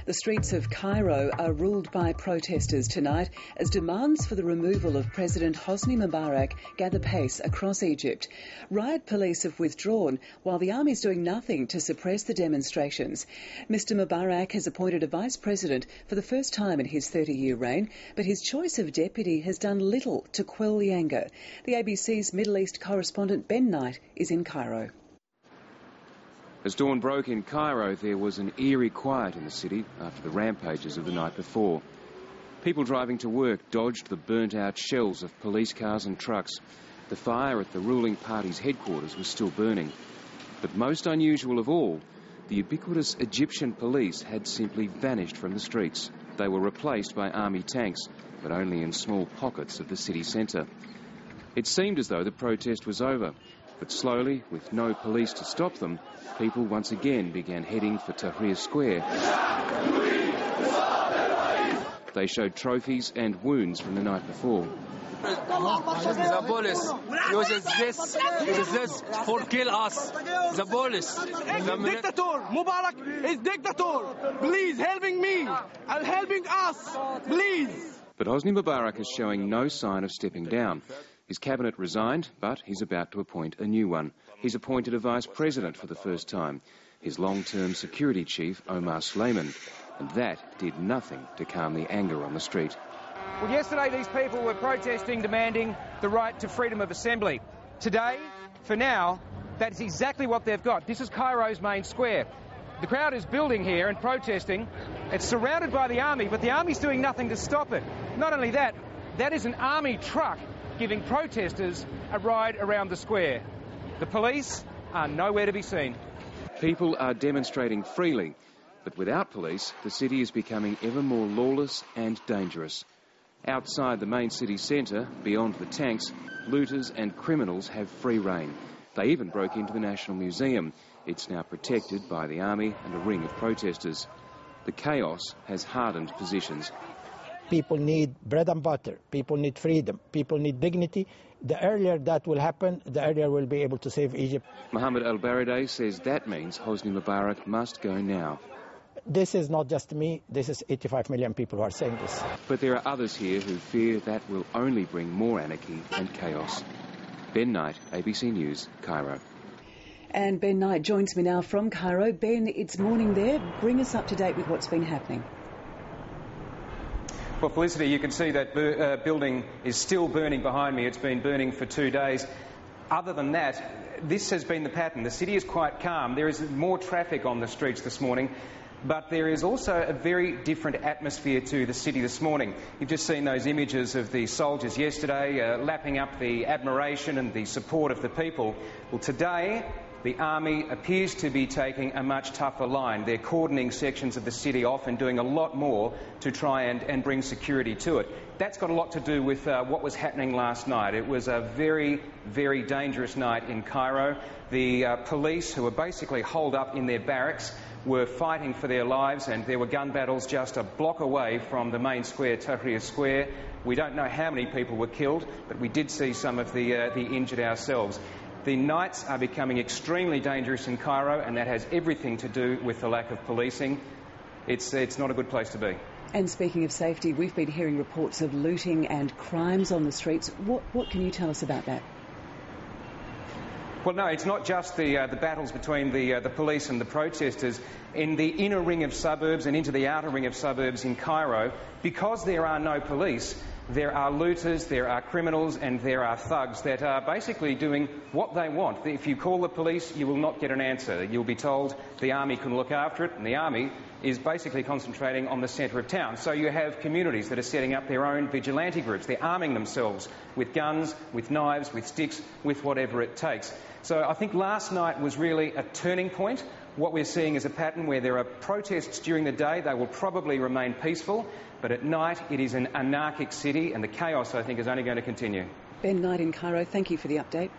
The streets of Cairo are ruled by protesters tonight as demands for the removal of President Hosni Mubarak gather pace across Egypt. Riot police have withdrawn while the army is doing nothing to suppress the demonstrations. Mr Mubarak has appointed a vice president for the first time in his 30-year reign, but his choice of deputy has done little to quell the anger. The ABC's Middle East correspondent Ben Knight is in Cairo. As dawn broke in Cairo, there was an eerie quiet in the city after the rampages of the night before. People driving to work dodged the burnt-out shells of police cars and trucks. The fire at the ruling party's headquarters was still burning. But most unusual of all, the ubiquitous Egyptian police had simply vanished from the streets. They were replaced by army tanks, but only in small pockets of the city centre. It seemed as though the protest was over, but slowly, with no police to stop them, people once again began heading for Tahrir Square. They showed trophies and wounds from the night before. The police uses this for kill us. The police. The dictator, Mubarak is dictator. Please helping me and helping us, please. But Hosni Mubarak is showing no sign of stepping down. His cabinet resigned, but he's about to appoint a new one. He's appointed a vice president for the first time, his long-term security chief, Omar Suleiman, and that did nothing to calm the anger on the street. Well, yesterday these people were protesting, demanding the right to freedom of assembly. Today, for now, that's exactly what they've got. This is Cairo's main square. The crowd is building here and protesting. It's surrounded by the army, but the army's doing nothing to stop it. Not only that, that is an army truck giving protesters a ride around the square. The police are nowhere to be seen. People are demonstrating freely, but without police, the city is becoming ever more lawless and dangerous. Outside the main city centre, beyond the tanks, looters and criminals have free rein. They even broke into the National Museum. It's now protected by the army and a ring of protesters. The chaos has hardened positions. People need bread and butter, people need freedom, people need dignity. The earlier that will happen, the earlier we'll be able to save Egypt. Mohammed Al-Baradei says that means Hosni Mubarak must go now. This is not just me, this is 85 million people who are saying this. But there are others here who fear that will only bring more anarchy and chaos. Ben Knight, ABC News, Cairo. And Ben Knight joins me now from Cairo. Ben, it's morning there. Bring us up to date with what's been happening. Well, Felicity, you can see that building is still burning behind me. It's been burning for 2 days. Other than that, this has been the pattern. The city is quite calm. There is more traffic on the streets this morning, but there is also a very different atmosphere to the city this morning. You've just seen those images of the soldiers yesterday lapping up the admiration and the support of the people. Well, today, the army appears to be taking a much tougher line. They're cordoning sections of the city off and doing a lot more to try and bring security to it. That's got a lot to do with what was happening last night. It was a very, very dangerous night in Cairo. The police, who were basically holed up in their barracks, were fighting for their lives, and there were gun battles just a block away from the main square, Tahrir Square. We don't know how many people were killed, but we did see some of the injured ourselves. The nights are becoming extremely dangerous in Cairo, and that has everything to do with the lack of policing. It's not a good place to be. And speaking of safety, we've been hearing reports of looting and crimes on the streets. What can you tell us about that? Well, no, it's not just the battles between the police and the protesters. In the inner ring of suburbs and into the outer ring of suburbs in Cairo, because there are no police, there are looters, there are criminals, and there are thugs that are basically doing what they want. If you call the police, you will not get an answer. You'll be told the army can look after it, and the army is basically concentrating on the centre of town. So you have communities that are setting up their own vigilante groups. They're arming themselves with guns, with knives, with sticks, with whatever it takes. So I think last night was really a turning point. What we're seeing is a pattern where there are protests during the day. They will probably remain peaceful, but at night it is an anarchic city, and the chaos, I think, is only going to continue. Ben Knight in Cairo, thank you for the update.